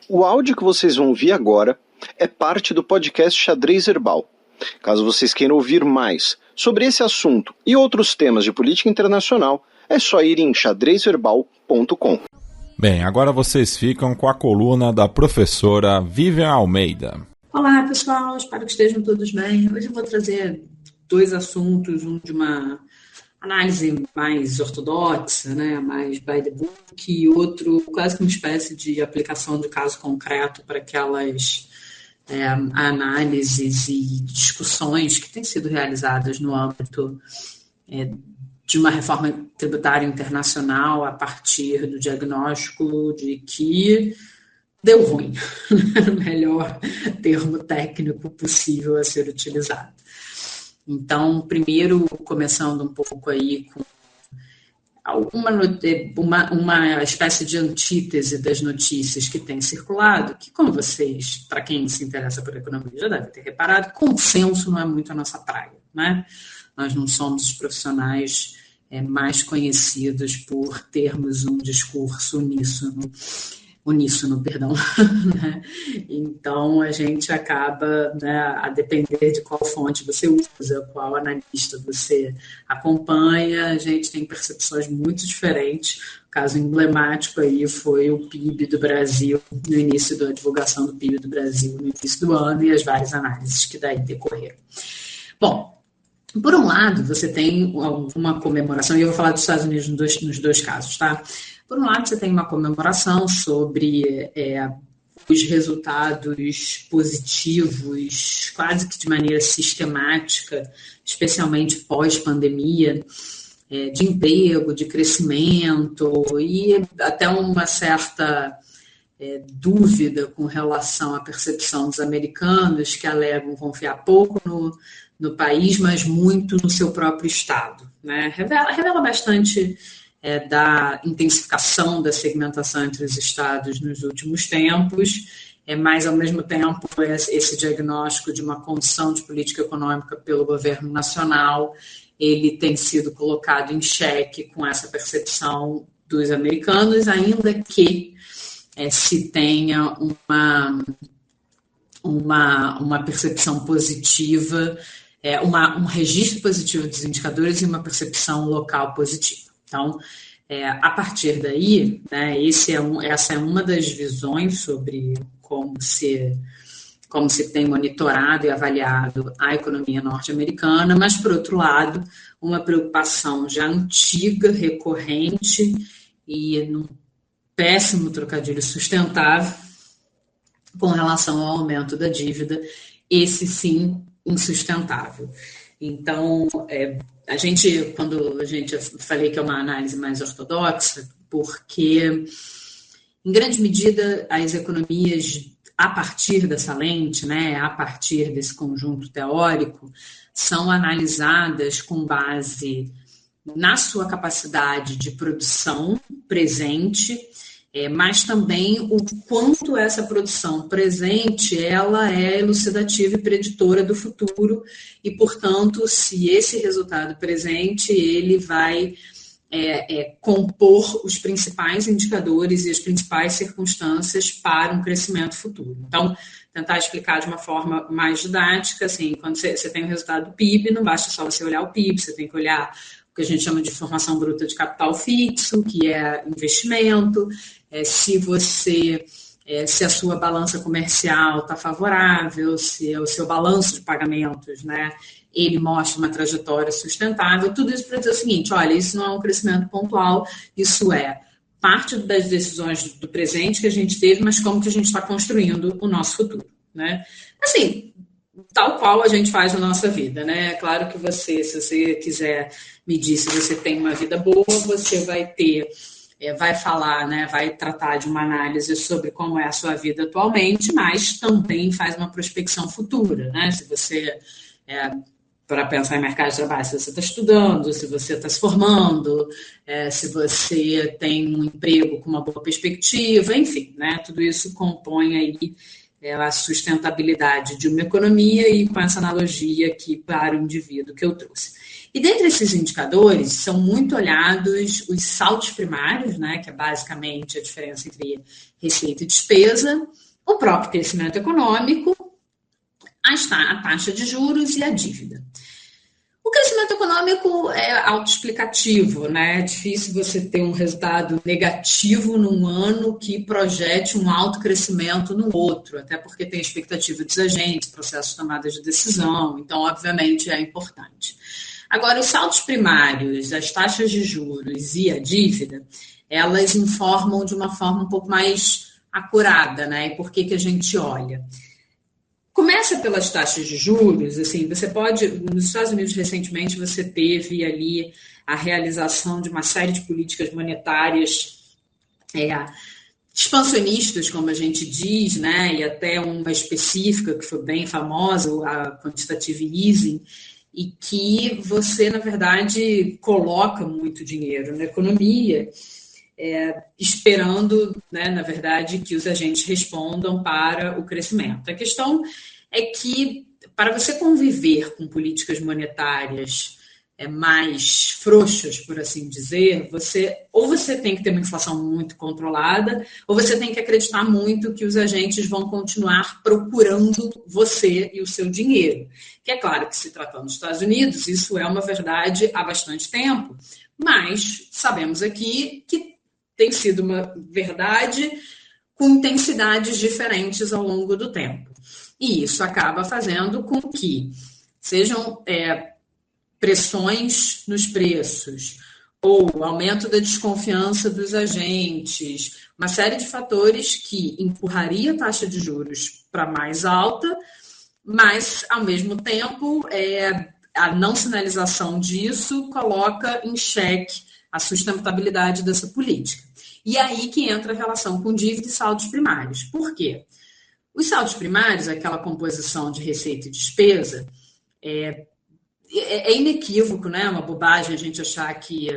O áudio que vocês vão ouvir agora é parte do podcast Xadrez Herbal. Caso vocês queiram ouvir mais sobre esse assunto e outros temas de política internacional, é só ir em xadrezherbal.com. Bem, agora vocês ficam com a coluna da professora Vivian Almeida. Olá, pessoal, espero que estejam todos bem. Hoje eu vou trazer dois assuntos, um de uma análise mais ortodoxa, né, mais by the book, e outro quase que uma espécie de aplicação de caso concreto para aquelas análises e discussões que têm sido realizadas no âmbito de uma reforma tributária internacional a partir do diagnóstico de que deu ruim, o melhor termo técnico possível a ser utilizado. Então, primeiro, começando um pouco aí com uma espécie de antítese das notícias que tem circulado, que, como vocês, para quem se interessa por economia, já deve ter reparado, consenso não é muito a nossa praia, né? Nós não somos os profissionais mais conhecidos por termos um discurso uníssono, né? Então, a gente acaba, né, a depender de qual fonte você usa, qual analista você acompanha, a gente tem percepções muito diferentes. O caso emblemático aí foi o PIB do Brasil, no início da divulgação do PIB do Brasil, no início do ano, e as várias análises que daí decorreram. Bom, por um lado, você tem uma comemoração, e eu vou falar dos Estados Unidos nos dois casos, tá? Por um lado, você tem uma comemoração sobre os resultados positivos, quase que de maneira sistemática, especialmente pós-pandemia, de emprego, de crescimento e até uma certa dúvida com relação à percepção dos americanos que alegam confiar pouco no país, mas muito no seu próprio Estado, né? Revela bastante da intensificação da segmentação entre os estados nos últimos tempos, mas, ao mesmo tempo, esse diagnóstico de uma condição de política econômica pelo governo nacional, ele tem sido colocado em xeque com essa percepção dos americanos, ainda que se tenha uma percepção positiva, um registro positivo dos indicadores e uma percepção local positiva. Então, a partir daí, né, essa é uma das visões sobre como se tem monitorado e avaliado a economia norte-americana, mas, por outro lado, uma preocupação já antiga, recorrente e num péssimo trocadilho sustentável com relação ao aumento da dívida, esse sim insustentável. Então, quando eu falei que é uma análise mais ortodoxa, porque, em grande medida, as economias, a partir dessa lente, né, a partir desse conjunto teórico, são analisadas com base na sua capacidade de produção presente, mas também o quanto essa produção presente ela é elucidativa e preditora do futuro e, portanto, se esse resultado presente ele vai compor os principais indicadores e as principais circunstâncias para um crescimento futuro. Então, tentar explicar de uma forma mais didática, assim, quando você tem o resultado do PIB, não basta só você olhar o PIB, você tem que olhar o que a gente chama de formação bruta de capital fixo, que é investimento, se a sua balança comercial está favorável, se o seu balanço de pagamentos, né, ele mostra uma trajetória sustentável, tudo isso para dizer o seguinte, olha, isso não é um crescimento pontual, isso é parte das decisões do presente que a gente teve, mas como que a gente está construindo o nosso futuro, né? Assim, tal qual a gente faz na nossa vida, né? É claro que se você quiser medir se você tem uma vida boa, você vai falar, né, vai tratar de uma análise sobre como é a sua vida atualmente, mas também faz uma prospecção futura, né? Se você, para pensar em mercado de trabalho, se você está estudando, se você está se formando, se você tem um emprego com uma boa perspectiva, enfim, né? Tudo isso compõe aí a sustentabilidade de uma economia e com essa analogia aqui para o indivíduo que eu trouxe. E dentre esses indicadores são muito olhados os saldos primários, né, que é basicamente a diferença entre receita e despesa, o próprio crescimento econômico, a taxa de juros e a dívida. O crescimento econômico é autoexplicativo, né? É difícil você ter um resultado negativo num ano que projete um alto crescimento no outro, até porque tem expectativa dos agentes, processos de tomada de decisão, então, obviamente, é importante. Agora, os saldos primários, as taxas de juros e a dívida, elas informam de uma forma um pouco mais acurada, né? E por que a gente olha? Começa pelas taxas de juros, assim, você pode, nos Estados Unidos recentemente você teve ali a realização de uma série de políticas monetárias expansionistas, como a gente diz, né, e até uma específica que foi bem famosa, a quantitative easing, e que você, na verdade, coloca muito dinheiro na economia, esperando, né, na verdade, que os agentes respondam para o crescimento. A questão é que, para você conviver com políticas monetárias mais frouxas, por assim dizer, você tem que ter uma inflação muito controlada, ou você tem que acreditar muito que os agentes vão continuar procurando você e o seu dinheiro. Que é claro que, se tratando dos Estados Unidos, isso é uma verdade há bastante tempo, mas sabemos aqui que tem sido uma verdade com intensidades diferentes ao longo do tempo. E isso acaba fazendo com que sejam pressões nos preços, ou aumento da desconfiança dos agentes, uma série de fatores que empurraria a taxa de juros para mais alta, mas, ao mesmo tempo, a não sinalização disso coloca em xeque a sustentabilidade dessa política. E aí que entra a relação com dívida e saldos primários. Por quê? Os saldos primários, aquela composição de receita e despesa, é inequívoco, né? É uma bobagem a gente achar que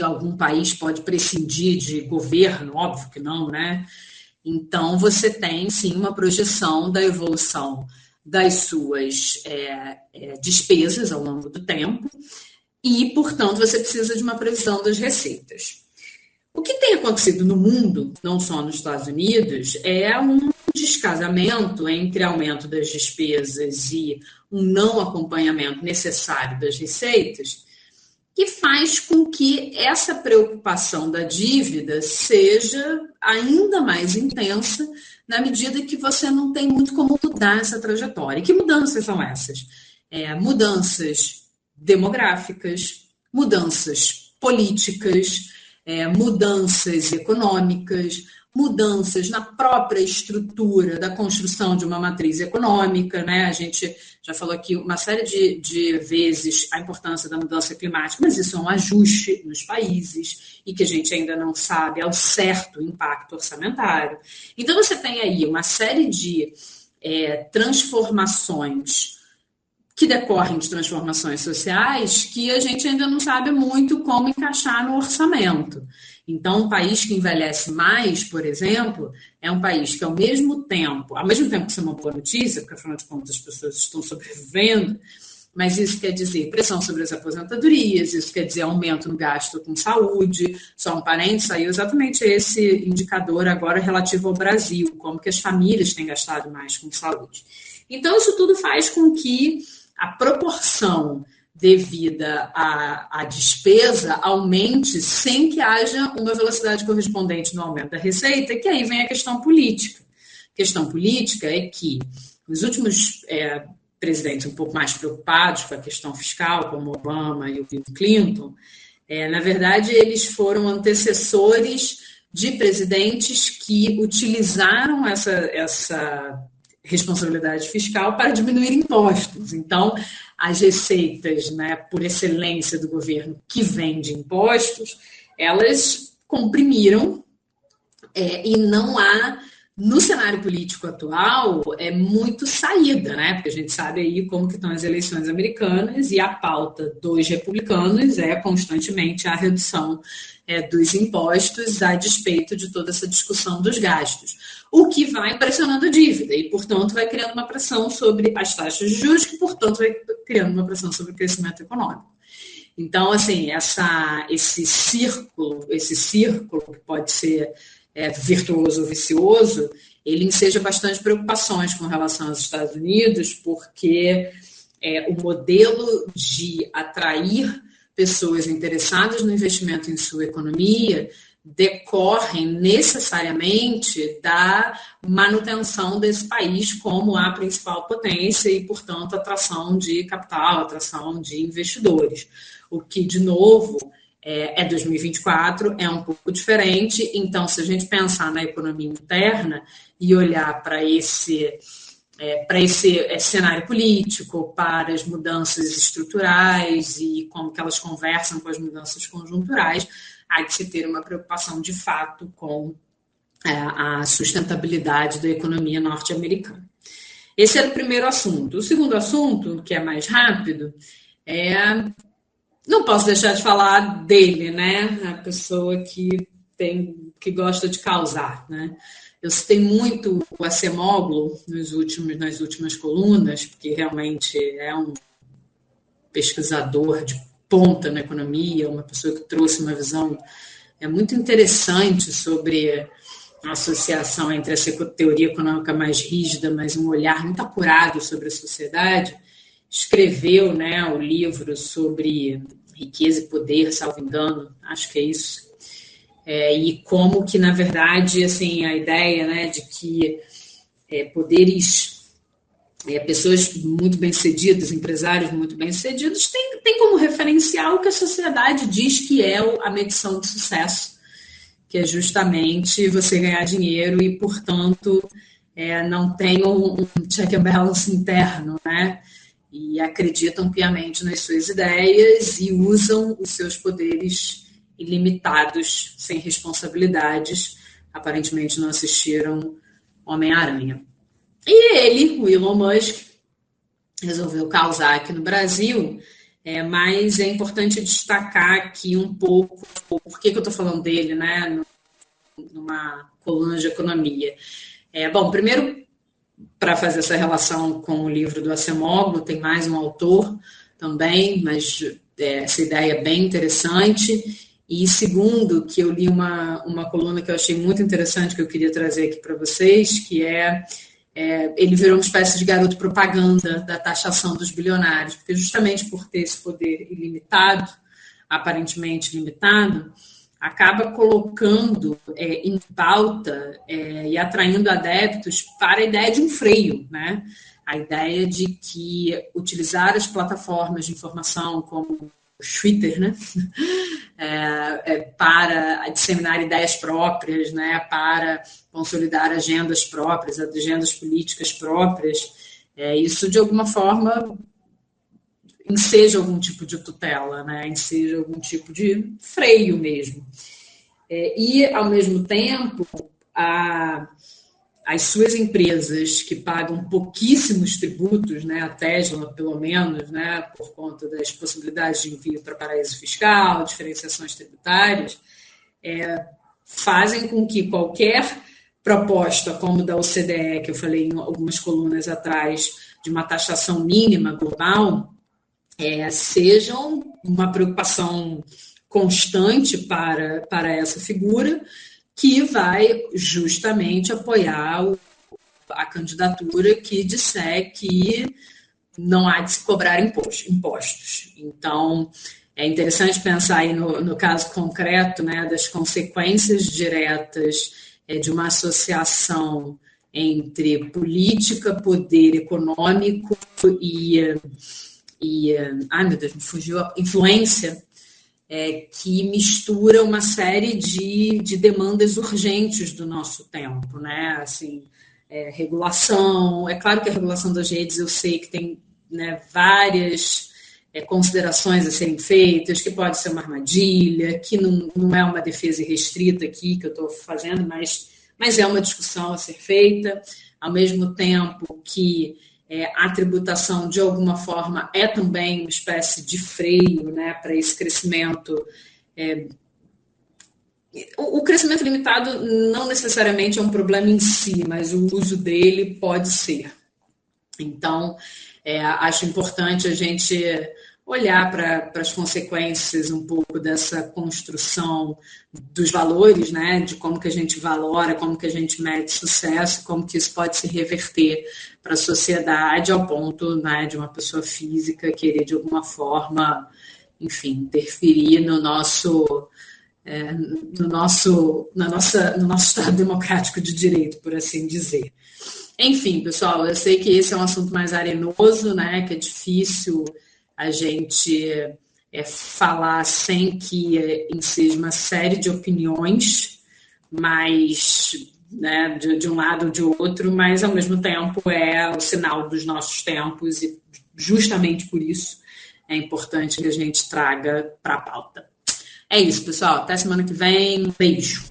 algum país pode prescindir de governo, óbvio que não, né? Então, você tem, sim, uma projeção da evolução das suas despesas ao longo do tempo e, portanto, você precisa de uma previsão das receitas. O que tem acontecido no mundo, não só nos Estados Unidos, é um descasamento entre aumento das despesas e um não acompanhamento necessário das receitas, que faz com que essa preocupação da dívida seja ainda mais intensa na medida que você não tem muito como mudar essa trajetória. E que mudanças são essas? Mudanças demográficas, mudanças políticas, mudanças econômicas, mudanças na própria estrutura da construção de uma matriz econômica, né? A gente já falou aqui uma série de vezes a importância da mudança climática, mas isso é um ajuste nos países e que a gente ainda não sabe ao certo o impacto orçamentário. Então, você tem aí uma série de transformações que decorrem de transformações sociais que a gente ainda não sabe muito como encaixar no orçamento. Então, um país que envelhece mais, por exemplo, é um país que, ao mesmo tempo que isso é uma boa notícia, porque, afinal de contas, as pessoas estão sobrevivendo, mas isso quer dizer pressão sobre as aposentadorias, isso quer dizer aumento no gasto com saúde. Só um parênteses, saiu exatamente esse indicador agora relativo ao Brasil, como que as famílias têm gastado mais com saúde. Então, isso tudo faz com que a proporção devida à despesa aumente sem que haja uma velocidade correspondente no aumento da receita, que aí vem a questão política. A questão política é que os últimos presidentes um pouco mais preocupados com a questão fiscal, como Obama e o Bill Clinton, na verdade, eles foram antecessores de presidentes que utilizaram essa responsabilidade fiscal para diminuir impostos. Então, as receitas, né, por excelência do governo que vem de impostos, elas comprimiram e não há No cenário político atual, é muito saída, né? Porque a gente sabe aí como que estão as eleições americanas e a pauta dos republicanos é constantemente a redução dos impostos a despeito de toda essa discussão dos gastos. O que vai pressionando a dívida e, portanto, vai criando uma pressão sobre as taxas de juros, que, portanto, vai criando uma pressão sobre o crescimento econômico. Então, assim, esse círculo que pode ser virtuoso ou vicioso, ele enseja bastante preocupações com relação aos Estados Unidos, porque o modelo de atrair pessoas interessadas no investimento em sua economia decorrem necessariamente da manutenção desse país como a principal potência e, portanto, atração de capital, atração de investidores. O que, de novo, 2024, é um pouco diferente. Então, se a gente pensar na economia interna e olhar para esse cenário político, para as mudanças estruturais e como que elas conversam com as mudanças conjunturais, há de se ter uma preocupação de fato com a sustentabilidade da economia norte-americana. Esse era o primeiro assunto. O segundo assunto, que é mais rápido, não posso deixar de falar dele, né? A pessoa que gosta de causar, né? Eu citei muito o Acemoglu nas últimas colunas, porque realmente é um pesquisador de ponta na economia, uma pessoa que trouxe uma visão muito interessante sobre a associação entre essa teoria econômica mais rígida, mas um olhar muito apurado sobre a sociedade. Escreveu, né, o livro sobre riqueza e poder, salvo engano, acho que é isso. E como que, na verdade, assim, a ideia, né, de que pessoas muito bem-sucedidas, empresários muito bem-sucedidos, tem como referencial o que a sociedade diz que é a medição de sucesso, que é justamente você ganhar dinheiro e, portanto, não tem um check and balance interno, né? E acreditam piamente nas suas ideias e usam os seus poderes ilimitados, sem responsabilidades. Aparentemente não assistiram Homem-Aranha. E ele, o Elon Musk, resolveu causar aqui no Brasil, mas é importante destacar aqui um pouco por que eu estou falando dele, né, numa coluna de economia. Primeiro, para fazer essa relação com o livro do Acemoglu, tem mais um autor também, mas essa ideia é bem interessante. E segundo, que eu li uma coluna que eu achei muito interessante, que eu queria trazer aqui para vocês, que ele virou uma espécie de garoto propaganda da taxação dos bilionários, porque justamente por ter esse poder ilimitado, aparentemente limitado, acaba colocando em pauta e atraindo adeptos para a ideia de um freio, né? A ideia de que utilizar as plataformas de informação como o Twitter, né? Para disseminar ideias próprias, né? Para consolidar agendas próprias, agendas políticas próprias, isso de alguma forma enseja algum tipo de tutela, né? Enseja algum tipo de freio mesmo. E, ao mesmo tempo, as suas empresas que pagam pouquíssimos tributos, né, a Tesla, pelo menos, né, por conta das possibilidades de envio para paraíso fiscal, diferenciações tributárias, fazem com que qualquer proposta, como da OCDE, que eu falei em algumas colunas atrás, de uma taxação mínima global, sejam uma preocupação constante para essa figura, que vai justamente apoiar a candidatura que disser que não há de se cobrar impostos. Então, é interessante pensar aí no caso concreto, né, das consequências diretas de uma associação entre política, poder econômico e ai meu Deus, me fugiu a influência, que mistura uma série de demandas urgentes do nosso tempo, né? Assim, regulação. É claro que a regulação das redes, eu sei que tem, né, várias considerações a serem feitas, que pode ser uma armadilha, que não é uma defesa irrestrita aqui que eu estou fazendo, mas mas é uma discussão a ser feita, ao mesmo tempo que a tributação, de alguma forma, é também uma espécie de freio, né, para esse crescimento. O crescimento limitado não necessariamente é um problema em si, mas o uso dele pode ser. Então, acho importante a gente olhar para as consequências um pouco dessa construção dos valores, né, de como que a gente valora, como que a gente mede sucesso, como que isso pode se reverter para a sociedade ao ponto, né, de uma pessoa física querer de alguma forma, enfim, interferir no nosso Estado democrático de direito, por assim dizer. Enfim, pessoal, eu sei que esse é um assunto mais arenoso, né, que é difícil a gente falar sem que enseje uma série de opiniões, mas, né, de um lado ou de outro, mas ao mesmo tempo é o sinal dos nossos tempos e justamente por isso é importante que a gente traga para a pauta. É isso, pessoal. Até semana que vem. Beijo.